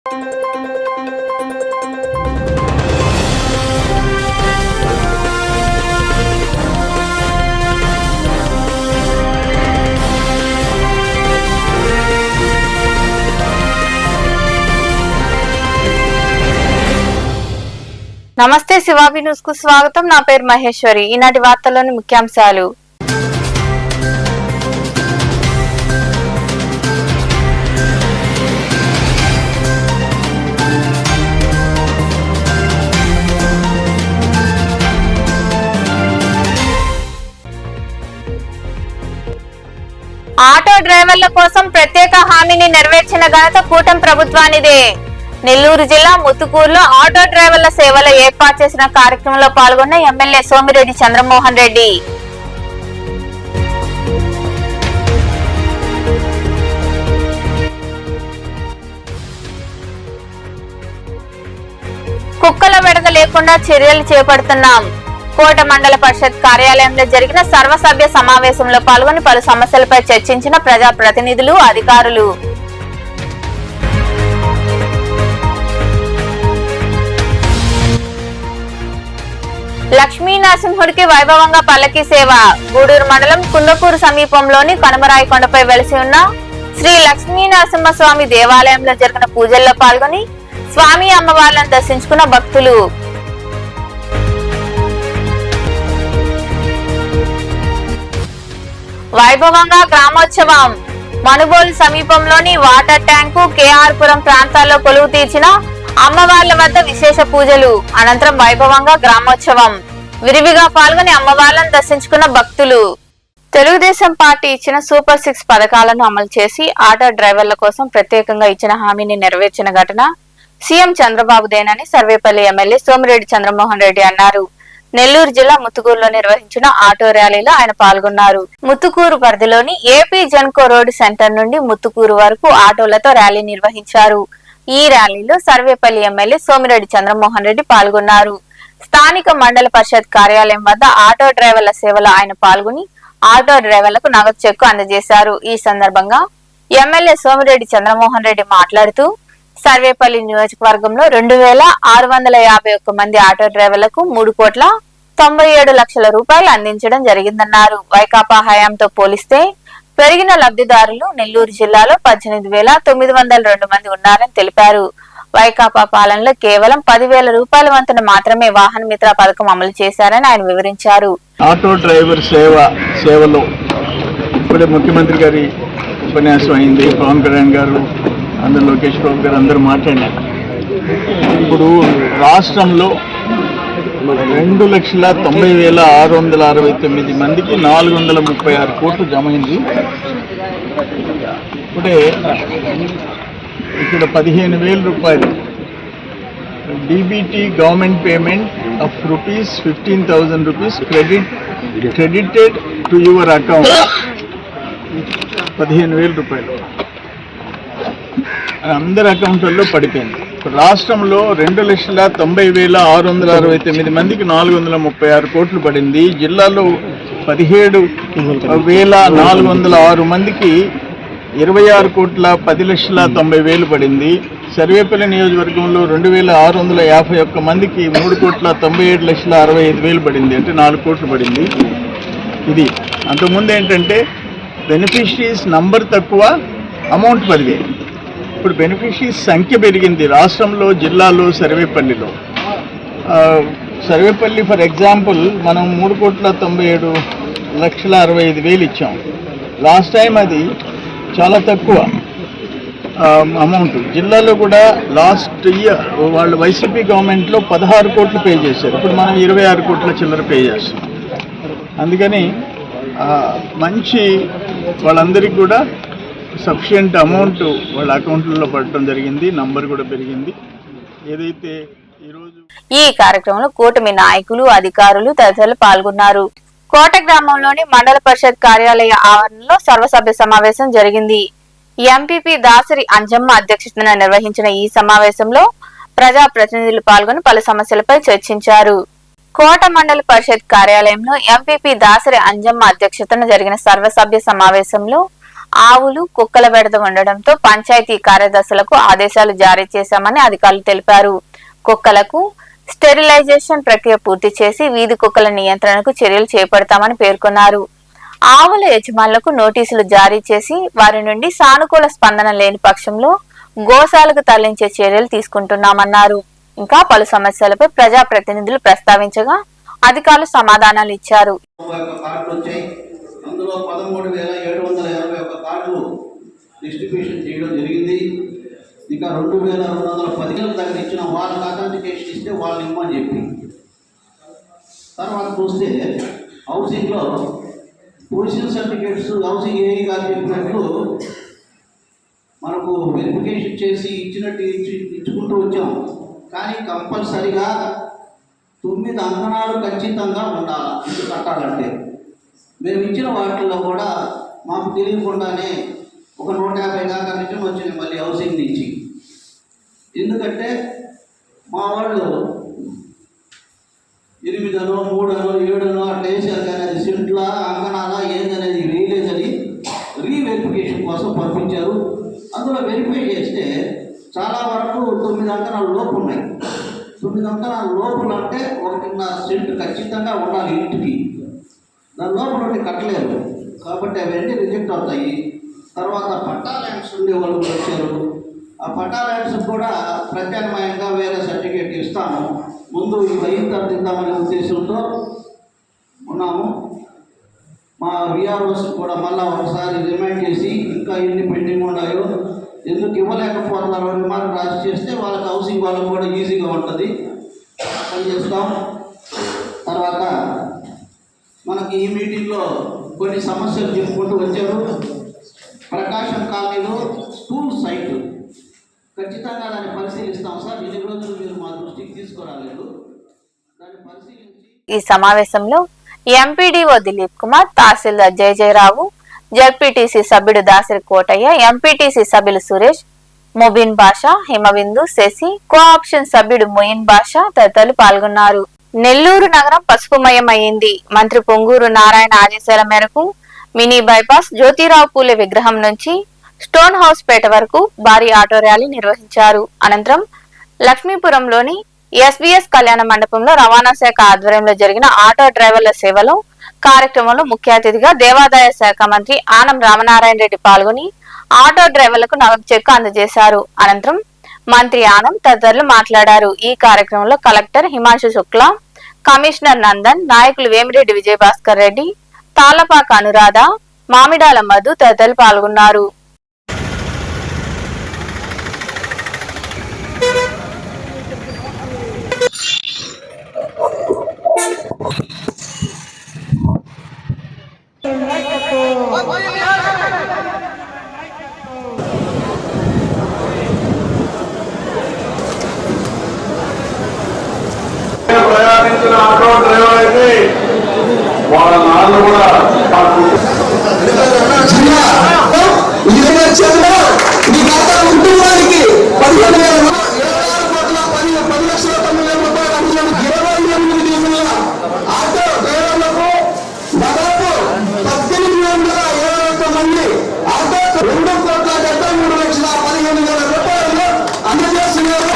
నమస్తే శివాబి న్యూస్ కు స్వాగతం. నా పేరు మహేశ్వరి. ఈనాటి వార్తల్లోని ముఖ్యాంశాలు. ఆటో డ్రైవర్ల కోసం ప్రత్యేక హామీని నెరవేర్చిన ఘనత కూటమి ప్రభుత్వానిదే. నెల్లూరు జిల్లా ముత్తుకూరులో ఆటో డ్రైవర్ల సేవలో ఏర్పాటు చేసిన కార్యక్రమంలో పాల్గొన్న ఎమ్మెల్యే సోమిరెడ్డి చంద్రమోహన్ రెడ్డి. కుక్కల బెడద లేకుండా చర్యలు చేపడుతున్నాం. కోట మండల పరిషత్ కార్యాలయంలో జరిగిన సర్వసభ్య సమావేశంలో పాల్గొని పలు సమస్యలపై చర్చించిన ప్రజాప్రతినిధులు, అధికారులు. లక్ష్మీ నరసింహుడికి వైభవంగా పల్లకి సేవ. గూడూరు మండలం కుందకూరు సమీపంలోని కనుమరాయి కొండపై వెలిసి ఉన్న శ్రీ లక్ష్మీ నరసింహస్వామి దేవాలయంలో జరిగిన పూజల్లో పాల్గొని స్వామి అమ్మవార్లను దర్శించుకున్న భక్తులు. వైభవంగా గ్రామోత్సవం. మనుబోలు సమీపంలోని వాటర్ ట్యాంకు, కేఆర్ పురం ప్రాంతాల్లో కొలువు తీర్చిన అమ్మవార్ల వద్ద విశేష పూజలు. అనంతరం వైభవంగా గ్రామోత్సవం. విరివిగా పాల్గొని అమ్మవార్లను దర్శించుకున్న భక్తులు. తెలుగుదేశం పార్టీ ఇచ్చిన సూపర్ 6 పథకాలను అమలు చేసి ఆటో డ్రైవర్ల కోసం ప్రత్యేకంగా ఇచ్చిన హామీని నెరవేర్చిన ఘటన సీఎం చంద్రబాబుదేనని సర్వేపల్లి ఎమ్మెల్యే సోమిరెడ్డి చంద్రమోహన్ రెడ్డి అన్నారు. నెల్లూరు జిల్లా ముత్తుకూరులో నిర్వహించిన ఆటో ర్యాలీలో ఆయన పాల్గొన్నారు. ముత్తుకూరు పరిధిలోని ఏపీ జన్కో రోడ్డు సెంటర్ నుండి ముత్తుకూరు వరకు ఆటోలతో ర్యాలీ నిర్వహించారు. ఈ ర్యాలీలో సర్వేపల్లి ఎమ్మెల్యే సోమిరెడ్డి చంద్రమోహన్ రెడ్డి పాల్గొన్నారు. స్థానిక మండల పరిషత్ కార్యాలయం వద్ద ఆటో డ్రైవర్ల సేవలో ఆయన పాల్గొని ఆటో డ్రైవర్లకు నగదు చెక్కు అందజేశారు. ఈ సందర్భంగా ఎమ్మెల్యే సోమిరెడ్డి చంద్రమోహన్ రెడ్డి మాట్లాడుతూ సర్వేపల్లి నియోజకవర్గంలో 2651 మంది ఆటో డ్రైవర్లకు 3,97,00,000 రూపాయలు అందించడం జరిగిందన్నారు. వైకాపా హయాంతో పోలిస్తే పెరిగిన లబ్ధిదారులు నెల్లూరు జిల్లాలో 18,902 మంది ఉన్నారని తెలిపారు. వైకాపా పాలనలో కేవలం 10,000 రూపాయల వంతున మాత్రమే వాహన మిత్ర పథకం అమలు చేశారని ఆయన వివరించారు. ఆటో డ్రైవర్ సేవలో ఇప్పుడే ముఖ్యమంత్రి గారి ఉపన్యాసం అయింది. పవన్ కళ్యాణ్ గారు, అందరు లోకేష్ బాబు గారు అందరూ మాట్లాడినారు. ఇప్పుడు రాష్ట్రంలో 2,90,669 మందికి 436 కోట్లు జమ అయింది. ఇప్పుడే ఇక్కడ 15,000 రూపాయలు DBT government payment of ₹15,000 credited to your account. 15,000 రూపాయలు అందరి అకౌంట్లలో పడిపోయింది. రాష్ట్రంలో 2,90,669 మందికి 436 కోట్లు పడింది. జిల్లాలో 17,406 మందికి 26,10,90,000 పడింది. సర్వేపల్లి నియోజకవర్గంలో 2,651 మందికి 3,97,65,000 పడింది. అంటే 4 కోట్లు పడింది. ఇది అంతకుముందు ఏంటంటే బెనిఫిషరీస్ నంబర్ తక్కువ, అమౌంట్ 10,000. ఇప్పుడు బెనిఫిషరీస్ సంఖ్య పెరిగింది రాష్ట్రంలో, జిల్లాలో, సర్వేపల్లిలో. సర్వేపల్లి ఫర్ ఎగ్జాంపుల్ మనం 3,97,65,000 ఇచ్చాం. లాస్ట్ టైం అది చాలా తక్కువ అమౌంట్. జిల్లాలో కూడా లాస్ట్ ఇయర్ వాళ్ళు వైసీపీ గవర్నమెంట్లో 16 కోట్లు పే చేశారు. ఇప్పుడు మనం 26 కోట్ల చిల్లర పే చేస్తాం. అందుకని మంచి వాళ్ళందరికీ కూడా సఫిషియంట్ అమౌంట్ వాళ్ళ అకౌంట్లలో పడటం జరిగింది. నంబర్ కూడా పెరిగింది. ఏదైతే ఈరోజు ఈ కార్యక్రమంలో కూటమి నాయకులు, అధికారులు తదితరులు పాల్గొన్నారు. కోట గ్రామంలోని మండల పరిషత్ కార్యాలయ ఆవరణలో సర్వసభ్య సమావేశం జరిగింది. ఎంపీపీ దాసరి అంజమ్మ అధ్యక్షతన నిర్వహించిన ఈ సమావేశంలో ప్రజా ప్రతినిధులు పాల్గొని పలు సమస్యలపై చర్చించారు. కోట మండల పరిషత్ కార్యాలయంలో ఎంపీపీ దాసరి అంజమ్మ అధ్యక్షతన జరిగిన సర్వసభ్య సమావేశంలో ఆవులు కుక్కల బెడద ఉండడంతో పంచాయతీ కార్యదర్శులకు ఆదేశాలు జారీ చేశామని అధికారులు తెలిపారు. కుక్కలకు స్టెరిలైజేషన్ ప్రక్రియ పూర్తి చేసి వీధి కుక్కల నియంత్రణకు చర్యలు చేపడతామని పేర్కొన్నారు. ఆవుల యజమానులకు నోటీసులు జారీ చేసి వారి నుండి సానుకూల స్పందన లేని పక్షంలో గోశాలకు తరలించే చర్యలు తీసుకుంటున్నామన్నారు. ఇంకా పలు సమస్యలపై ప్రజాప్రతినిధులు ప్రస్తావించగా అధికారులు సమాధానాలు ఇచ్చారు. అందులో 13,781 కార్డులు డిస్ట్రిబ్యూషన్ చేయడం జరిగింది. ఇక 2,210 దగ్గర ఇచ్చిన వాళ్ళకి అథెంటికేషన్ ఇస్తే వాళ్ళని ఇవ్వమని చెప్పి తర్వాత చూస్తే హౌసింగ్లో పొజిషన్ సర్టిఫికేట్స్ హౌసింగ్ ఏఈ గారు చెప్పినట్లు మనకు వెరిఫికేషన్ చేసి ఇచ్చినట్టు ఇచ్చుకుంటూ వచ్చాం. కానీ కంపల్సరిగా 9 అంకణాలు ఖచ్చితంగా ఉండాలి ఇల్లు కట్టాలంటే. మేము ఇచ్చిన వాటిల్లో కూడా మాకు తెలియకుండానే ఒక 150 దాకా రిటర్న్ వచ్చినాయి మళ్ళీ హౌసింగ్ నుంచి. ఎందుకంటే మా వాళ్ళు 8 అనో 3 అనో 7 అనో అట్లా వేసారు, కానీ అది సెంట్లా అంకణాలా ఏందనేది వేయలేదని రీవెరిఫికేషన్ కోసం పంపించారు. అందులో వెరిఫై చేస్తే చాలా వరకు 9 అంకణాల లోపు ఉన్నాయి. 9 అంకణాల లోపల అంటే 1.5 సెంటు ఖచ్చితంగా ఉండాలి ఇంటికి. దాని లోపల ఉండి కట్టలేరు కాబట్టి అవన్నీ రిజెక్ట్ అవుతాయి. తర్వాత పట్టా ల్యాండ్స్ ఉండే వాళ్ళు వచ్చారు. ఆ పట్టా ల్యాండ్స్ కూడా ప్రత్యామ్నాయంగా వేరే సర్టిఫికేట్ ఇస్తాము, ముందు ఇవి అయిన తర్వాత ఇద్దామనే ఉద్దేశంతో ఉన్నాము. మా విఆర్ఓస్ కూడా మళ్ళీ ఒకసారి రిమైండ్ చేసి ఇంకా ఎన్ని పెండింగ్ ఉన్నాయో ఎందుకు ఇవ్వలేకపోతున్నారు అని మాకు రాసి చేస్తే వాళ్ళకి హౌసింగ్ వాళ్ళకి కూడా ఈజీగా ఉంటుంది, పని చేస్తాం. తర్వాత మనకి ఈ మీటింగ్లో కొన్ని సమస్యలు చెప్పుకుంటూ వచ్చారు. ప్రకాశం కాలనీలో స్కూల్ సైట్ ఖచ్చితంగా దాన్ని పరిశీలిస్తాం సార్. ఎన్ని రోజులు మీరు మా దృష్టికి తీసుకురాలేదు, దాన్ని పరిశీలించి. ఈ సమావేశంలో ఎంపీడీఓ దిలీప్ కుమార్, తహసీల్దార్ జయజయరావు, జడ్పీటీసీ సభ్యుడు దాసరి కోటయ్య, ఎంపీటీసీ సభ్యులు సురేష్, ముబీన్ బాషా, హిమబిందు, శశి, కోఆప్షన్ సభ్యుడు మొయిన్ బాషా తదితరులు పాల్గొన్నారు. నెల్లూరు నగరం పసుపుమయమైంది. మంత్రి పొంగూరు నారాయణ ఆదేశాల మేరకు మినీ బైపాస్, జ్యోతిరావు పూలే విగ్రహం నుంచి స్టోన్ హౌస్ పేట వరకు భారీ ఆటో ర్యాలీ నిర్వహించారు. అనంతరం లక్ష్మీపురంలోని ఎస్బీఎస్ కళ్యాణ మండపంలో రవాణా శాఖ ఆధ్వర్యంలో జరిగిన ఆటో డ్రైవర్ల సేవలో కార్యక్రమంలో ముఖ్య అతిథిగా దేవాదాయ శాఖ మంత్రి ఆనం రామనారాయణ రెడ్డి పాల్గొని ఆటో డ్రైవర్లకు నగదు చెక్కు అందజేశారు. అనంతరం మంత్రి ఆనం తదితరులు మాట్లాడారు. ఈ కార్యక్రమంలో కలెక్టర్ హిమాంశు శుక్లా, కమిషనర్ నందన్, నాయకులు వేమిరెడ్డి విజయభాస్కర్ రెడ్డి, తాళ్లపాక అనురాధ, మామిడాల మధు తదితరులు పాల్గొన్నారు. ప్రయాణించిన ఆటో డ్రైవర్ అయితే వాళ్ళ నాన్న కూడా కుటుంబానికి 15,000 ఆటో డ్రైవర్లకు దాదాపు 1,821 మంది ఆటో 2,73,15,000 రూపాయలు అందజేస్తున్నారు.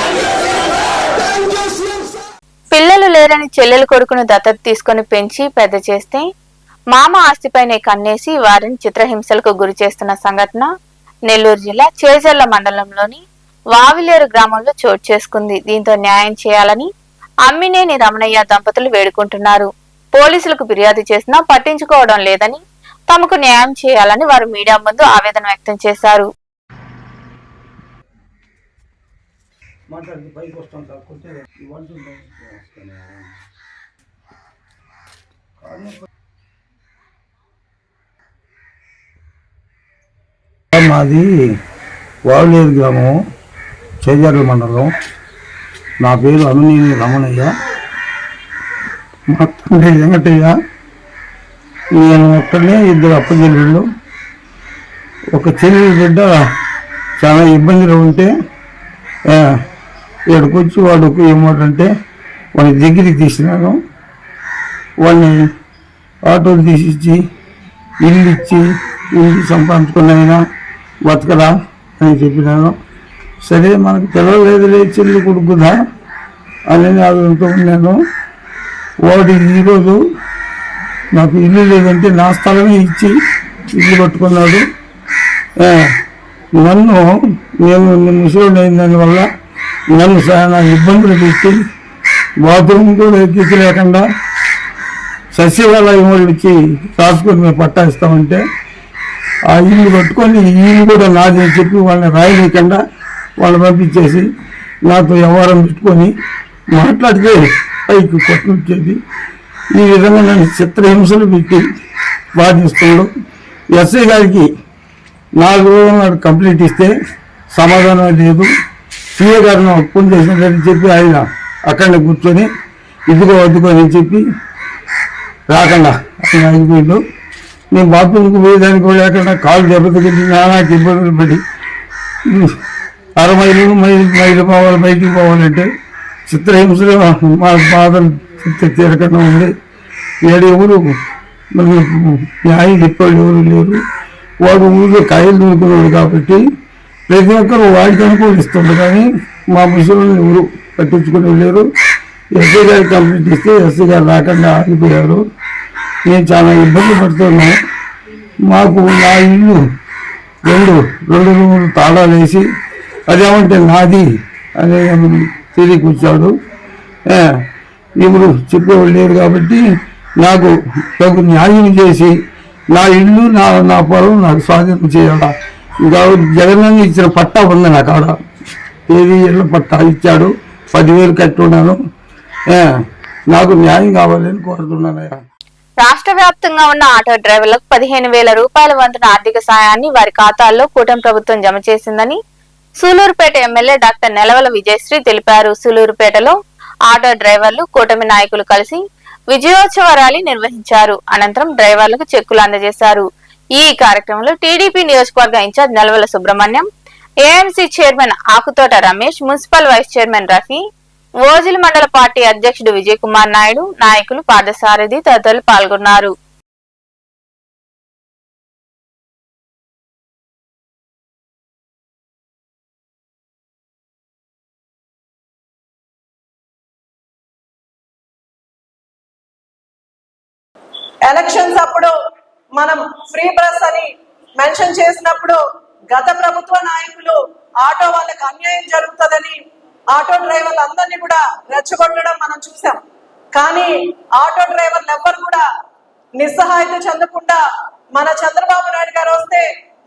పిల్లలు లేరని చెల్లెలు కొడుకును దత్తత తీసుకుని పెంచి పెద్ద చేస్తే మామ ఆస్తిపైనే కన్నేసి వారిని చిత్రహింసలకు గురి చేస్తున్న సంఘటన నెల్లూరు జిల్లా చేజర్ల మండలంలోని వావిలేరు గ్రామంలో చోటు చేసుకుంది. దీంతో న్యాయం చేయాలని అమ్మినేని రమణయ్య దంపతులు వేడుకుంటున్నారు. పోలీసులకు ఫిర్యాదు చేసినా పట్టించుకోవడం లేదని, తమకు న్యాయం చేయాలని వారు మీడియా ముందు ఆవేదన వ్యక్తం చేశారు. మాది వావులేరు గ్రామం, చేజర్ల మండలం. నా పేరు అమ్మినేని రమణయ్య, మా తండ్రి వెంకటయ్య. నేను ఒక్కనే, 2 అప్పచెల్లెళ్ళు. ఒక చెల్లెలు బిడ్డ చాలా ఇబ్బందిలో ఉంటే ఇక్కడికి వచ్చి వాడు ఏమంటే వాడి దగ్గరికి తీసినాను. వాడిని ఆటోలు తీసిచ్చి ఇల్లు ఇచ్చి ఇంటికి సంపాదించుకున్నైనా బతకరా అని చెప్పినాను. సరే మనకు పిల్లలేదులే చెల్లి కొడుకుదా అని ఆలోచనతో ఉన్నాను. వాడు ఈరోజు నాకు ఇల్లు లేదంటే నా స్థలమే ఇచ్చి ఇల్లు పట్టుకున్నాడు. నన్ను ముసలి అయిన దానివల్ల నన్ను చాలా ఇబ్బందులు పెట్టి బాత్రూమ్ కూడా ఎక్కి లేకుండా సచివాలయం వాళ్ళు వచ్చి రాసుకొని మేము పట్టా ఇస్తామంటే ఆ ఇల్లు పట్టుకొని ఈ ఇల్లు కూడా నాది అని చెప్పి వాళ్ళని రాయలేకుండా వాళ్ళు పంపించేసి నాతో వ్యవహారం పెట్టుకొని మాట్లాడితే పైకి కొట్టుకొచ్చేది. ఈ విధంగా నన్ను చిత్రహింసలు పెట్టి బాధిస్తున్నాడు. ఎస్ఐ గారికి 4 రోజులు నాడు కంప్లీట్ ఇస్తే సమాధానం లేదు. సీఏ గారిని ఫోన్ చేసినట్టు చెప్పి ఆయన అక్కడనే కూర్చొని ఇదిగో అద్దుకో అని చెప్పి రాకుండా అక్కడ ఆగిపోయిండు. నేను బాత్రూమ్కి పోయేదానికి కూడా లేకుండా కాలు దెబ్బతికి నానాకి ఇబ్బందులు పడి 60 మైలు పోవాలి, బయటికి పోవాలంటే చిత్రహింసలు మా బాధలు తీరకుండా ఉంది. ఎవరు మనకు న్యాయం చెప్పాడు ఎవరు లేరు. వాడు ఊళ్ళో కాయలు దొరుకున్నాడు కాబట్టి ప్రతి ఒక్కరు వాడికి అనుకూలిస్తుండ్రు, కానీ మా ముసలిని ఎవరు పట్టించుకుని లేరు. ఎస్ఐ గారికి కంప్లీట్ ఇస్తే ఎస్ఐ గారు రాకుండా ఆగిపోయారు. నేను చాలా ఇబ్బంది పడుతున్నాను. మాకు నా ఇల్లు రెండు రూములు తాళాలు వేసి అదేమంటే నాది అనే తిరిగి వచ్చాడు. ఇప్పుడు చెప్పేవాళ్ళు లేరు కాబట్టి నాకు తగు న్యాయం చేసి నా ఇల్లు నా పొలం నాకు స్వాధీనం చేయాలా. కాబట్టి జగన్ ఇచ్చిన పట్టా ఉంది నా కాడ. ఏది ఇళ్ళ పట్టా ఇచ్చాడు, 10,000 కట్టున్నాను. నాకు న్యాయం కావాలని కోరుతున్నానయ్యా. రాష్ట్ర వ్యాప్తంగా ఉన్న ఆటో డ్రైవర్లకు 15,000 రూపాయల వంతున ఆర్థిక సాయాన్ని వారి ఖాతాల్లో కూటమి ప్రభుత్వం జమ చేసిందని సూలూరుపేట ఎమ్మెల్యే డాక్టర్ నెలవల విజయశ్రీ తెలిపారు. సూలూరుపేటలో ఆటో డ్రైవర్లు కూటమి నాయకులు కలిసి విజయోత్సవ ర్యాలీ నిర్వహించారు. అనంతరం డ్రైవర్లకు చెక్కులు అందజేశారు. ఈ కార్యక్రమంలో టీడీపీ నియోజకవర్గ incharge Nelavala Subrahmanyam, AMC chairman Akuthota Ramesh, municipal vice chairman Rafi, Ojili మండల పార్టీ అధ్యక్షుడు విజయ్ కుమార్ నాయుడు, నాయకులు పాదసారథి తదితరులు పాల్గొన్నారు. ఎలక్షన్స్ అప్పుడు మనం ఫ్రీ బస్ అని మెన్షన్ చేసినప్పుడు గత ప్రభుత్వ నాయకులు ఆటో వాళ్ళకి అన్యాయం జరుగుతుందని ఆటో డ్రైవర్లు అందరినీ కూడా రెచ్చగొట్టడం మనం చూసాం. కానీ ఆటో డ్రైవర్లు ఎవ్వరు కూడా నిస్సహాయత చెందకుండా మన చంద్రబాబు నాయుడు గారు వస్తే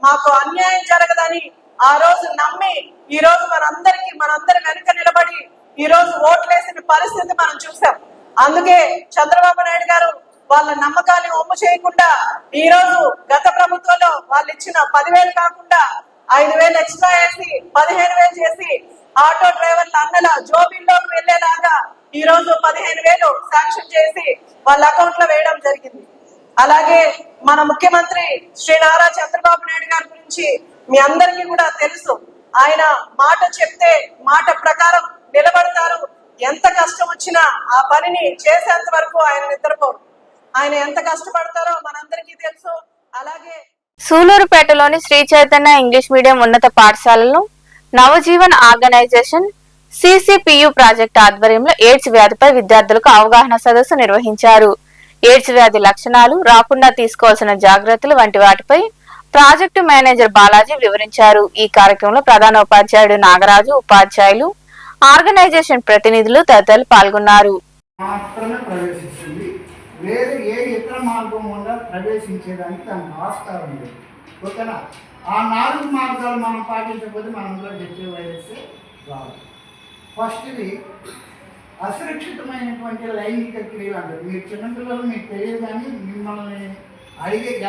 మాకు అన్యాయం జరగదని ఆ రోజు నమ్మి ఈ రోజు మనందరి వెనుక నిలబడి ఈ రోజు ఓట్లేసిన పరిస్థితి మనం చూసాం. అందుకే చంద్రబాబు నాయుడు గారు వాళ్ళ నమ్మకాన్ని ఒమ్ము చేయకుండా ఈ రోజు గత ప్రభుత్వంలో వాళ్ళు ఇచ్చిన 10,000 కాకుండా 5,000 ఎక్స్ట్రా వేసి 15,000 చేసి ఆటో డ్రైవర్ల అన్నల జోబీల్లోకి వెళ్లేలాగా ఈ రోజు 15,000 శాంక్షన్ చేసి వాళ్ళ అకౌంట్ లో వేయడం జరిగింది. అలాగే మన ముఖ్యమంత్రి శ్రీ నారా చంద్రబాబు నాయుడు గారి గురించి మీ అందరికీ కూడా తెలుసు. ఆయన మాట చెప్తే మాట ప్రకారం నిలబడతారు. ఎంత కష్టం వచ్చినా ఆ పనిని చేసేంత వరకు ఆయన నిద్రపోరు. ఆయన ఎంత కష్టపడతారో మనందరికీ తెలుసు. అలాగే సూలూరుపేటలోని శ్రీ చైతన్య ఇంగ్లీష్ మీడియం ఉన్నత పాఠశాలలో నవజీవన్ ఆర్గనైజేషన్ సిసిపియు ప్రాజెక్టు ఆధ్వర్యంలో ఎయిడ్స్ వ్యాధిపై విద్యార్థులకు అవగాహన సదస్సు నిర్వహించారు. ఎయిడ్స్ వ్యాధి లక్షణాలు రాకుండా తీసుకోవాల్సిన జాగ్రత్తలు వంటి వాటిపై ప్రాజెక్టు మేనేజర్ బాలాజీ వివరించారు. ఈ కార్యక్రమంలో ప్రధాన ఉపాధ్యాయుడు నాగరాజు, ఉపాధ్యాయులు, ఆర్గనైజేషన్ ప్రతినిధులు తదితరులు పాల్గొన్నారు. వేరే ఏ ఇతర మార్గం గుండా ప్రవేశించేదానికి దానికి ఆస్కారం లేదు. ఓకేనా? ఆ 4 మార్గాలు మనం పాటించకపోతే మనంలో హెచ్ఐవి వైరస్ రాదు. ఫస్ట్ది అసురక్షితమైనటువంటి లైంగిక క్రియలు అంటారు. మీరు చిన్నపిల్లలు మీకు తెలియదు, కానీ మిమ్మల్ని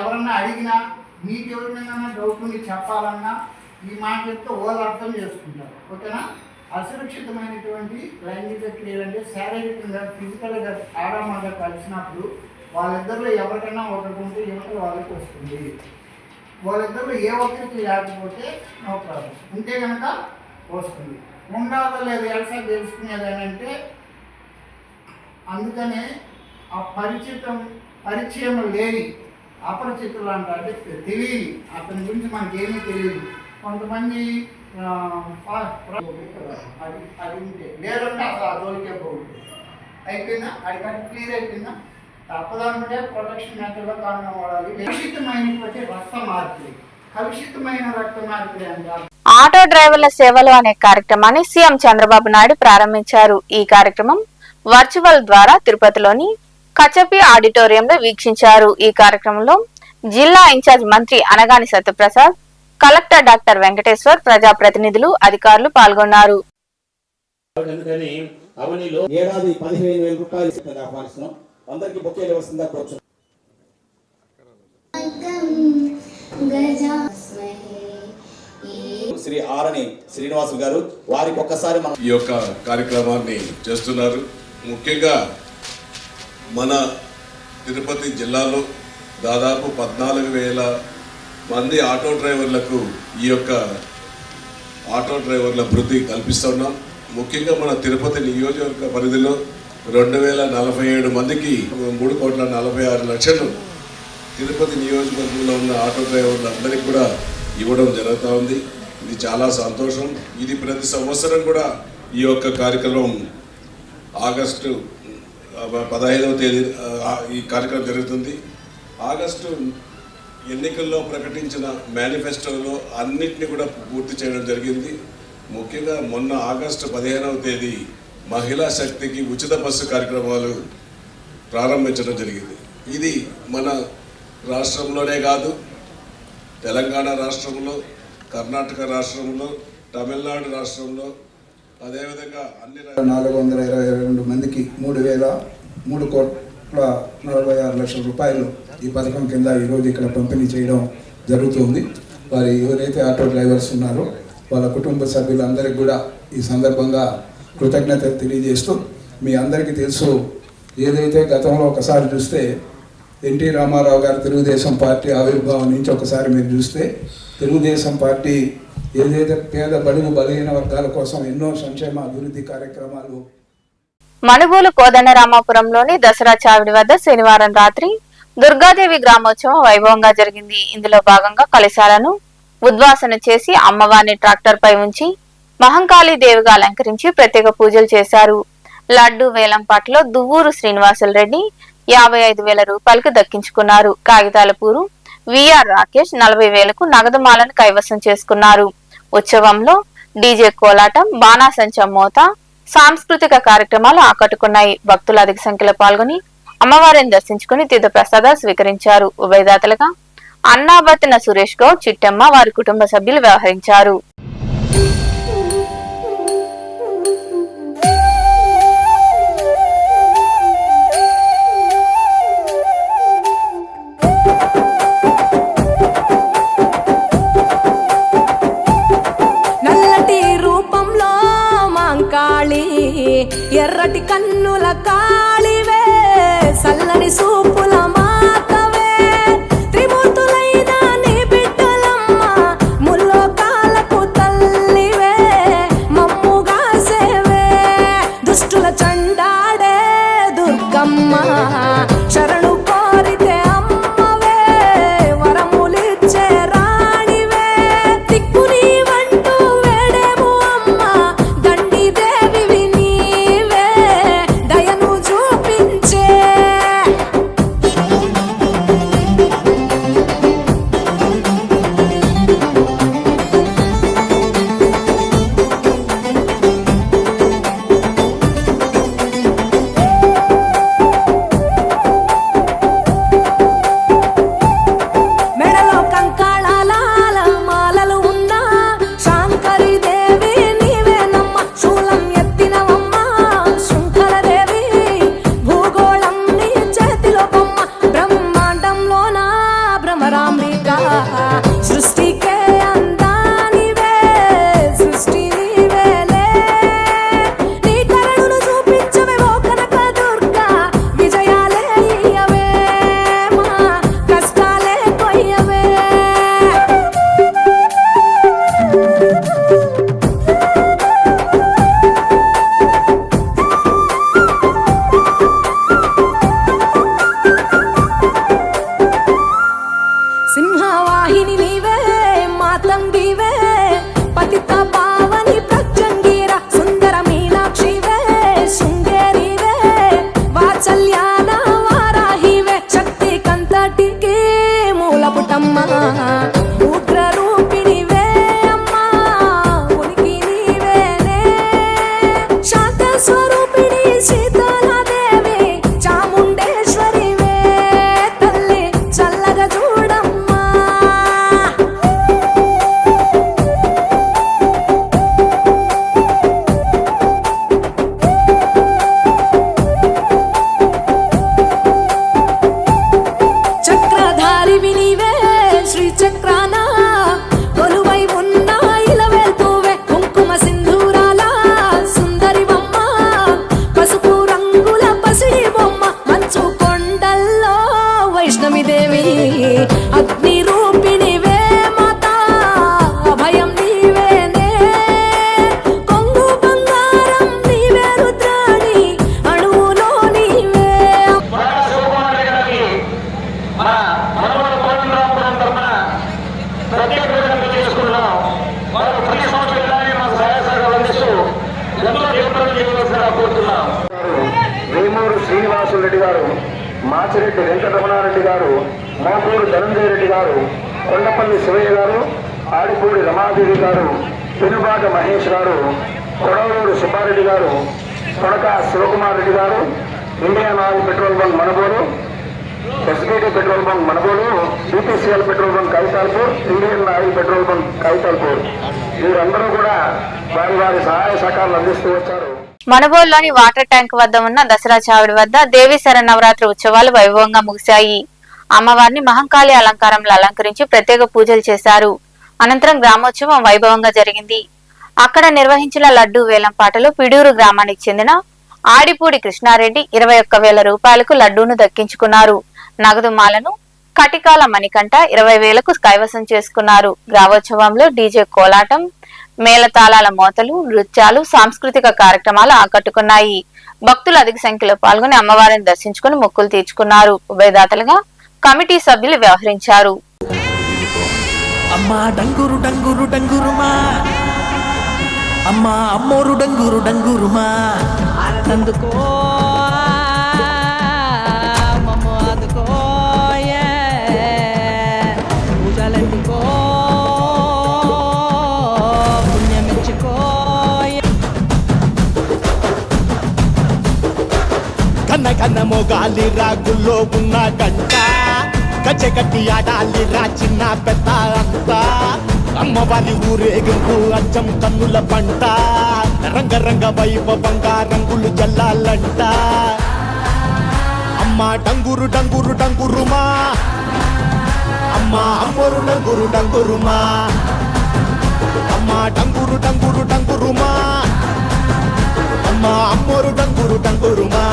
ఎవరన్నా అడిగినా మీకు ఎవరినైనా డౌట్ ఉండి చెప్పాలన్నా ఈ మాట చెప్తే వాళ్ళు అర్థం చేసుకుంటారు. ఓకేనా? అసురక్షితమైనటువంటి లైంగిక క్రియలు అంటే శారీరకంగా ఫిజికల్గా ఆడమగ కలిసినప్పుడు వాళ్ళిద్దరిలో ఎవరికైనా ఒకరికి ఉంటే యువతలు వాళ్ళకి వస్తుంది. వాళ్ళిద్దరిలో ఏ ఒక్కరికి లేకపోతే నో ప్రాబ్లం, ఉంటే కనుక వస్తుంది. ఉండాలో లేదు ఎట్లా తెలుసుకునేది అంటే అందుకనే ఆ పరిచయం లేని అపరిచితులు అంటే తెలియదు, అతని గురించి మనకి ఏమీ తెలియదు. కొంతమంది అది ఉంటే లేదంటే అసలు ఆ జోలికే పోతుంది. అయిపోయిందా, అది క్లియర్ అయిపోయిందా? తప్పదంటే ప్రొటెక్షన్ మెథడ్లో కారణం వాడాలి. కలుషితమైనటువంటి రక్త మార్పిడి, కలుషితమైన రక్త మార్పిడి అంటే ఆటో డ్రైవర్ల సేవలు అనే కార్యక్రమాన్ని సీఎం చంద్రబాబు నాయుడు ప్రారంభించారు. ఈ కార్యక్రమం వర్చువల్ ద్వారా తిరుపతిలోని కచపి ఆడిటోరియంలో వీక్షించారు. ఈ కార్యక్రమంలో జిల్లా ఇన్ఛార్జ్ మంత్రి అనగాని సత్యప్రసాద్, కలెక్టర్ డాక్టర్ వెంకటేశ్వర్, ప్రజాప్రతినిధులు, అధికారులు పాల్గొన్నారు. ఏడాది 15,000 రూపాయలు ఆహ్వానిస్తున్నాం. అందరికీ బొకేలు వస్తుందా కూర్చో. శ్రీ ఆరణి శ్రీనివాసులు గారు, వారికి ఒక్కసారి మనం ఈ యొక్క కార్యక్రమాన్ని చేస్తున్నారు. ముఖ్యంగా మన తిరుపతి జిల్లాలో దాదాపు 14,000 మంది ఆటో డ్రైవర్లకు ఈ యొక్క ఆటో డ్రైవర్ల వృద్ధి కల్పిస్తున్నాం. ముఖ్యంగా మన తిరుపతి నియోజకవర్గ పరిధిలో 2,047 మందికి 3,46,00,000 తిరుపతి నియోజకవర్గంలో ఉన్న ఆటో డ్రైవర్లందరికీ కూడా ఇవ్వడం జరుగుతూ ఉంది. ఇది చాలా సంతోషం. ఇది ప్రతి సంవత్సరం కూడా ఈ యొక్క కార్యక్రమం ఆగస్టు 15వ తేదీ ఈ కార్యక్రమం జరుగుతుంది. ఆగస్టు ఎన్నికల్లో ప్రకటించిన మేనిఫెస్టోలో అన్నిటినీ కూడా పూర్తి చేయడం జరిగింది. ముఖ్యంగా మొన్న ఆగస్టు 15వ తేదీ మహిళా శక్తికి ఉచిత బస్సు కార్యక్రమాలు ప్రారంభించడం జరిగింది. ఇది మన రాష్ట్రంలోనే కాదు, తెలంగాణ రాష్ట్రంలో, కర్ణాటక రాష్ట్రంలో, తమిళనాడు రాష్ట్రంలో, అదేవిధంగా అన్ని 422 మందికి 3,46,00,000 రూపాయలు ఈ పథకం కింద ఈరోజు ఇక్కడ పంపిణీ చేయడం జరుగుతుంది. వారి ఎవరైతే ఆటో డ్రైవర్స్ ఉన్నారో వాళ్ళ కుటుంబ సభ్యులందరికీ కూడా ఈ సందర్భంగా కృతజ్ఞతలు తెలియజేస్తూ, మీ అందరికీ తెలుసు, ఏదైతే గతంలో ఒకసారి చూస్తే ఎన్టీ రామారావు గారు తెలుగుదేశం పార్టీ ఆవిర్భావం నుంచి ఒకసారి మీరు చూస్తే తెలుగుదేశం పార్టీ ఏదైతే పేద బడుగు బలహీన వర్గాల కోసం ఎన్నో సంక్షేమ అభివృద్ధి కార్యక్రమాలు. మనుగోలు కోదండరామాపురంలోని దసరా చావిడి వద్ద శనివారం రాత్రి దుర్గాదేవి గ్రామోత్సవం వైభవంగా జరిగింది. ఇందులో భాగంగా కలశాలను ఉద్వాసన చేసి అమ్మవారిని ట్రాక్టర్ పై ఉంచి మహంకాళీ దేవిగా అలంకరించి ప్రత్యేక పూజలు చేశారు. లడ్డు వేలంపాటలో దువ్వూరు శ్రీనివాసులు రెడ్డి 55,000 రూపాయలకు దక్కించుకున్నారు. కాగితాలపూరు విఆర్ రాకేష్ 40,000కు నగదుమాలను కైవసం చేసుకున్నారు. ఉత్సవంలో డీజే కోలాటం, బాణాసంచా మోత, సాంస్కృతిక కార్యక్రమాలు ఆకట్టుకున్నాయి. భక్తులు అధిక సంఖ్యలో పాల్గొని అమ్మవారిని దర్శించుకుని తీర్థ ప్రసాదాలు స్వీకరించారు. ఉభయదాతలుగా అన్నాబత్తిన సురేష్ గౌడ్, చిట్టమ్మ, వారి కుటుంబ సభ్యులు వ్యవహరించారు. ఎర్రటి కన్నుల కాళివే, సల్లని సూపుల మాతవే, త్రిమూర్తులైన నీ బిడ్డలమ్మ, ముల్లోకాలకు తల్లివే, మమ్ముగా సేవే, దుష్టుల చండాడే దుర్గమ్మ, శరణు కోరితే అమ్మవే, వరములిచ్చే రాణివే, దిక్కు నీవంటూ వేడేము అమ్మ, దండి దేవివి నీవే, దయను చూపించే. ఉగ్ర రూపిణివే అమ్మా ఉనికి నీవేనే శాంత స్వరూపిణి సీతాలదేవి చాముండేశ్వరివే తల్లి చల్లగా చూడమ్మా చక్రధారి వినివే శ్రీ చక్రాన కొలువై ఉన్న ఇలవేల్పువే కుంకుమ సింధూరాల సుందరి బొమ్మ పసుపు రంగుల పసిడి బొమ్మ మంచు కొండల్లో వైష్ణవి దేవి అగ్ని రూపిణివే మాతా అభయం నీవేనే కొంగు బంగారం నీవే రుద్రాణి అణువులో నీవే వేమూరు శ్రీనివాసులు రెడ్డి గారు, మాచిరెడ్డి వెంకటరమణారెడ్డి గారు, మోపూరు ధనంజయ రెడ్డి గారు, కొండపల్లి శివయ్య గారు, ఆడిపూడి రమాదేవి గారు, పెనుబాట మహేష్ గారు, కొడవలూరు సుబ్బారెడ్డి గారు, కొడక శివకుమార్ రెడ్డి గారు, Indian Oil petrol bunk Manubolu, SBT petrol bunk Manubolu, BPCL petrol bunk Kaithalpur, Indian Oil petrol bunk Kaithalpur, వీరందరూ కూడా వారి వారి సహాయ సహకారాలు అందిస్తూ వచ్చారు. మనుబోలులోని వాటర్ ట్యాంక్ వద్ద ఉన్న దసరా చావిడి వద్ద దేవి శరన్నవరాత్రి ఉత్సవాలు వైభవంగా ముగిశాయి. అమ్మవారిని మహంకాళి అలంకారంలో అలంకరించి ప్రత్యేక పూజలు చేశారు. అనంతరం గ్రామోత్సవం వైభవంగా జరిగింది. అక్కడ నిర్వహించిన లడ్డూ వేలం పాటలో పిడూరు గ్రామానికి చెందిన ఆడిపూడి కృష్ణారెడ్డి 21,000 రూపాయలకు లడ్డూను దక్కించుకున్నారు. నగదు మాలను కటికాల మణికంఠ 20,000కు కైవసం చేసుకున్నారు. గ్రామోత్సవంలో డీజే కోలాటం, మేళతాళాల మోతలు, నృత్యాలు, సాంస్కృతిక కార్యక్రమాలు ఆకట్టుకున్నాయి. భక్తులు అధిక సంఖ్యలో పాల్గొని అమ్మవారిని దర్శించుకుని మొక్కులు తీర్చుకున్నారు. ఉభయదాతలుగా కమిటీ సభ్యులు వ్యవహరించారు. అమ్మా డంగురు డంగురు డంగురుమా, అమ్మా అమ్మోరు డంగురు డంగురుమా, అందుకో మమ్మో అందుకో పూజలందుకో పుణ్యమిచ్చుకో. కన్న కన్న మొగాలి రాగుల్లో ఉన్న గంట గచ్చగట్టి ఆడాలి రా చిన్న పెద్ద అంతా. అమ్మవారి ఊరేగింపు అచ్చం కన్నుల పంట, రంగరంగ వైభవంగా రంగులు జల్లాలంట. అమ్మా డంగురు డంగురు డంగురుమా, అమ్మా అమ్మోరు డంగురు డంగురుమా, అమ్మా డంగురు డంగురు డంగురుమా, అమ్మా అమ్మోరు డంగురు డంగురుమా.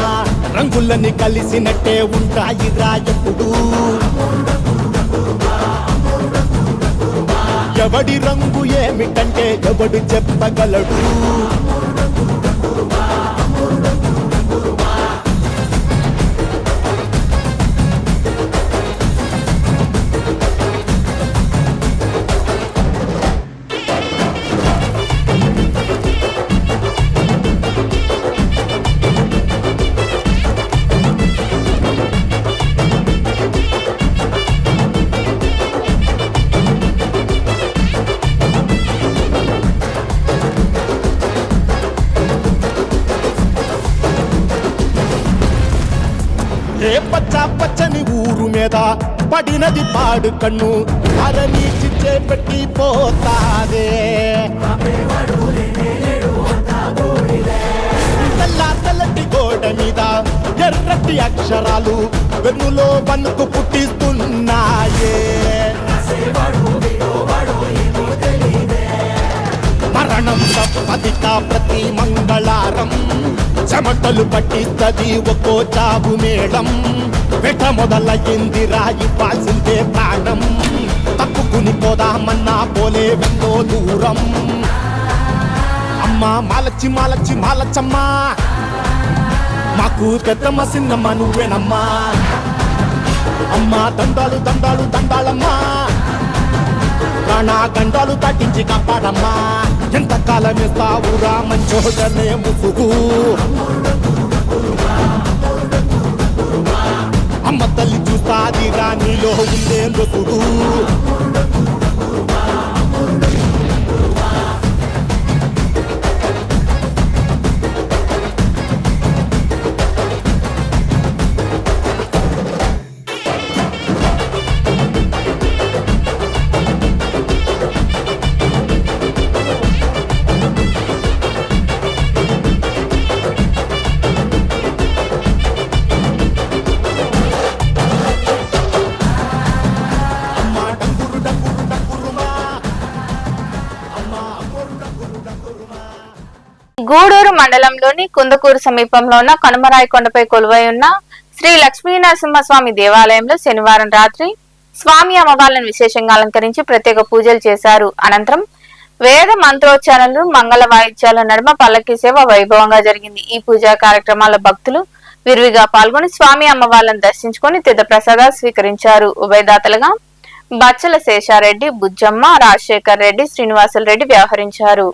రంగులని కలిసినట్టే ఉంటాయి రా ఎప్పుడు, ఎవడి రంగు ఏమిటంటే ఎవడు చెప్పగలడు. పచ్చ పచ్చని ఊరు మీద పడినది పాడు కన్ను అరని చిచ్చే పెట్టి పోతాదే. తెల్ల తెల్లటి గోడ మీద ఎర్రటి అక్షరాలు వెన్నులో వణుకు పుట్టిస్తున్నాయే. మరణం తప్పదిక ప్రతి మంగళారం, చెమటలు పట్టిస్తది ఒక్కో చావు మేళం. వెట మొదలయ్యింది రాయి పాల్సిందే ప్రాణం, తప్పుకుని పోదామన్నా పోలే వెందో దూరం. అమ్మా మాలచ్చి మాలచ్చి మాలచ్చమ్మా, మాకు పెద్దమ్మ సిన్నమ్మ నువ్వేనమ్మా. అమ్మా దండాలు దండాలు దండాలమ్మా, ప్రాణా గండాలు తట్టించి కాపాడమ్మా. ఎంతకాలం ఇస్తావురా మంచోడనే ముసుగు, అమ్మ తల్లి చూస్తా మాదిరా నీలో ఉండేందుకు గూడూరు మండలంలోని కుందకూరు సమీపంలో ఉన్న కనుమరాయి కొండపై కొలువై ఉన్న శ్రీ లక్ష్మీ నరసింహస్వామి దేవాలయంలో శనివారం రాత్రి స్వామి అమ్మవార్లను విశేషంగా అలంకరించి ప్రత్యేక పూజలు చేశారు. అనంతరం వేద మంత్రోచ్చారణలు, మంగళ వాయిద్యాల నడుమ పల్లకి సేవ వైభవంగా జరిగింది. ఈ పూజా కార్యక్రమాల భక్తులు విరివిగా పాల్గొని స్వామి అమ్మవార్లను దర్శించుకుని తీర్థ ప్రసాదాలు స్వీకరించారు. ఉభయదాతలుగా బచ్చల శేషారెడ్డి, బుజ్జమ్మ, రాజశేఖర్ రెడ్డి, శ్రీనివాసులు రెడ్డి వ్యవహరించారు.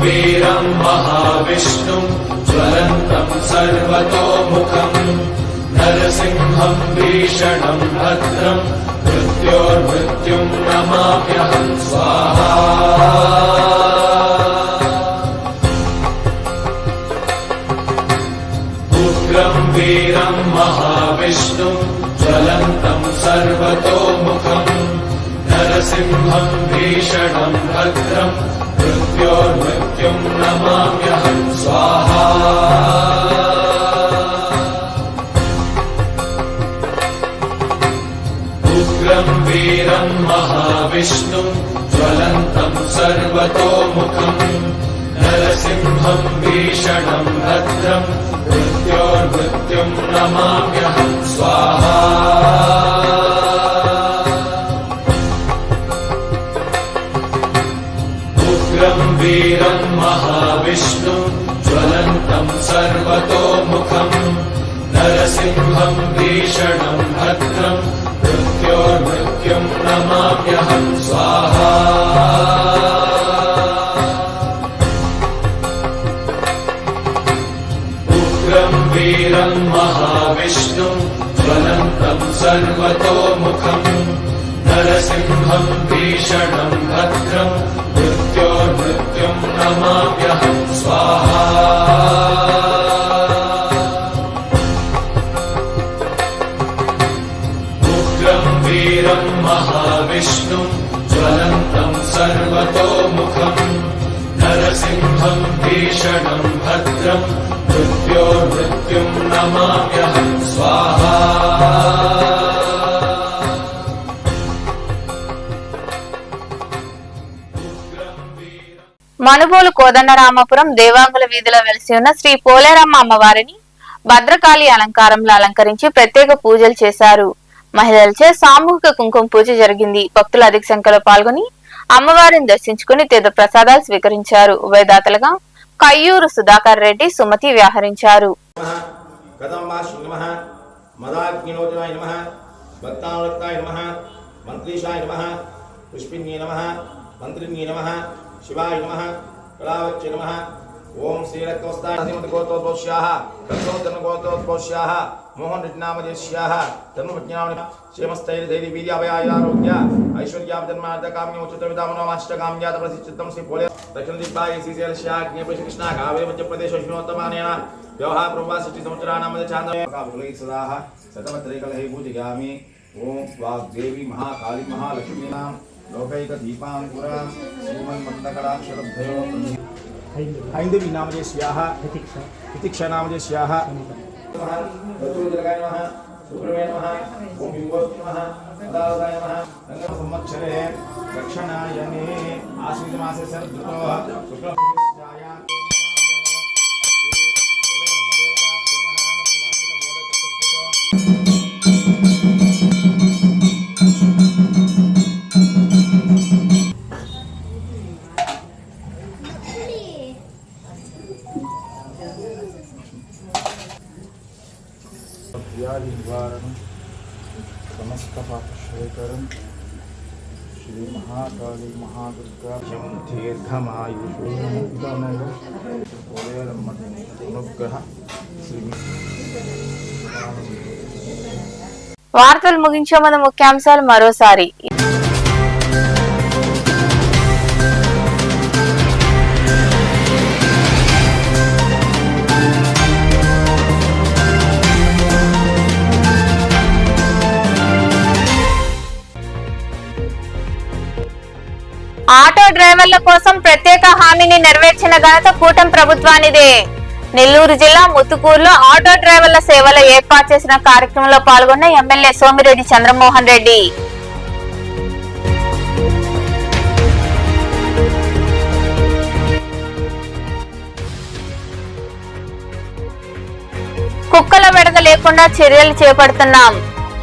वीरं महाविष्णुं ज्वलन्तं सर्वतोमुखं नरसिंहं भीषणं भद्रं मृत्योर्मृत्युं नमाम्यहं स्वाहा उग्रं वीरं महाविष्णुं ज्वलन्तं सर्वतोमुखं नरसिंहं भीषणं भद्रं मृत्योर्मृत्युं नमाम्यहं स्वाहा उग्रं वीरं महाविष्णुं ज्वलन्तं सर्वतोमुखं नरसिंहं भीषणं भद्रं मृत्योर्मृत्युं नमाम्यहं स्वाहा उग्रं वीरं महाविष्णुं ज्वलन्तं सर्वतोमुखं नरसिंहं भीषणं भद्रं मृत्योर्मृत्युं नमाम्यहं स्वाहा उग्रं वीरं महाविष्णुं ज्वलन्तं सर्वतोमुखं नरसिंहं भीषणं भद्रं मृत्योर्मृत्युं नमाम्यहं स्वाहा उग्रं वीरं महाविष्णुं ज्वलन्तं सर्वतोमुखं नरसिंहं भीषणं भद्रं मृत्योर्मृत्युं नमाम्यहं स्वाहा మనుబోలు కోదండరామపురం దేవాంగుల వీధిలో వెలిసి ఉన్న శ్రీ పోలేరమ్మ అమ్మవారిని భద్రకాళి అలంకారంలో అలంకరించి ప్రత్యేక పూజలు చేశారు. మహిళలచే సామూహిక కుంకుమ పూజ జరిగింది. భక్తులు అధిక సంఖ్యలో పాల్గొని అమ్మవారిని దర్శించుకుని తీర్థ ప్రసాదాలు స్వీకరించారు. ఉభయదాతలుగా కయ్యూరు సుధాకర్ రెడ్డి, సుమతి వ్యవహరించారు. शिवाय नमः कलावच्चे नमः ओम श्रीरक्तवस्तामतगोत्रोद्भोष्याः कल्पोत्तमगोत्रोद्भोष्याः मोहनृज्ञामदेश्याः तन्मज्ञाम क्षेमस्थैर्धैर्यवीर्याभयारोग्य ऐश्वर्याभजन्मार्दकाम्योच्युतविदामनोवांशितकाम्यातप्रसिद्धं श्री पोले दक्षिणदिग्भागे श्रीशैलस्याग्नेयकृष्णा कावेरी मध्यप्रदेशोष्णोत्तमानेन व्यवहार प्रवासिष्टि संवत्सराणामध्ये चान्द्रकाले सदाः शतमत्रैकलहे पूजयामि ओम वाग्देवी महाकाली महालक्ष्मीनां लोकैक दीपांकुरा श्रीमन्मन्दकटाक्षरभ्यो हैन्दवी नामजेस्याः तितिक्षा नामजेस्याः वज्रोजलगाय नमः सुब्रह्मण्य नमः ओम विभूति नमः अदावदाय नमः रंग संवत्सरे दक्षिणायने आश्विन मासे शरदृतो शुक्लपक्षस्याया निवारण समस्त पाप శేఖరం శ్రీ మహాకాళి మహాదుర్గా దీర్ఘమాయుషు అనుగ్రహ శ్రీ వార్తలు ముగించే ముందు ముఖ్యాంశాలు మరోసారి. ఆటో డ్రైవర్ల కోసం ప్రత్యేక హామీని నెరవేర్చిన ఘనత కూటమి ప్రభుత్వానిదే. నెల్లూరు జిల్లా ముత్తుకూరులో ఆటో డ్రైవర్ల సేవలో ఏర్పాటు చేసిన కార్యక్రమంలో పాల్గొన్న ఎమ్మెల్యే సోమిరెడ్డి చంద్రమోహన్ రెడ్డి. కుక్కల బెడద లేకుండా చర్యలు చేపడుతున్నాం.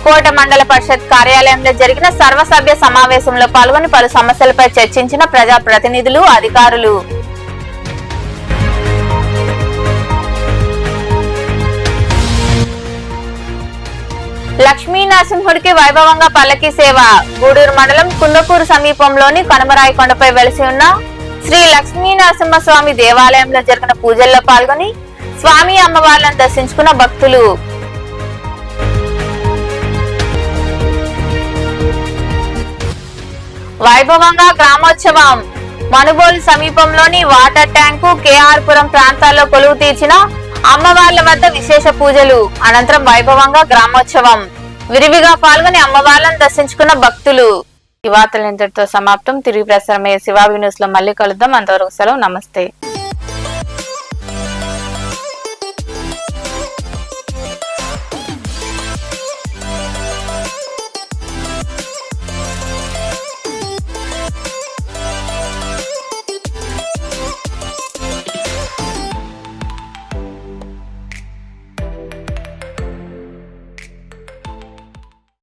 కోట మండల పరిషత్ కార్యాలయంలో జరిగిన సర్వసభ్య సమావేశంలో పాల్గొని పలు సమస్యలపై చర్చించిన ప్రజా ప్రతినిధులు, అధికారులు. లక్ష్మీ నరసింహుడికి వైభవంగా పల్లకి సేవ. గూడూరు మండలం కుందకూరు సమీపంలోని కనుమరాయి కొండపై వెలిసి ఉన్న శ్రీ లక్ష్మీ నరసింహస్వామి దేవాలయంలో జరిగిన పూజల్లో పాల్గొని స్వామి అమ్మవార్లను దర్శించుకున్న భక్తులు. వైభవంగా గ్రామోత్సవం. మనుబోలు సమీపంలోని వాటర్ ట్యాంకు, కేఆర్ పురం ప్రాంతాల్లో కొలువు తీర్చిన అమ్మవార్ల వద్ద విశేష పూజలు. అనంతరం వైభవంగా గ్రామోత్సవం. విరివిగా పాల్గొని అమ్మవార్లను దర్శించుకున్న భక్తులు. ఈ వార్తలు ఇంతటితో సమాప్తం. తిరిగి ప్రసారమయ్యే శివావి న్యూస్ లో మళ్ళీ కలుద్దాం. అంతవరకు సెలవు. నమస్తే.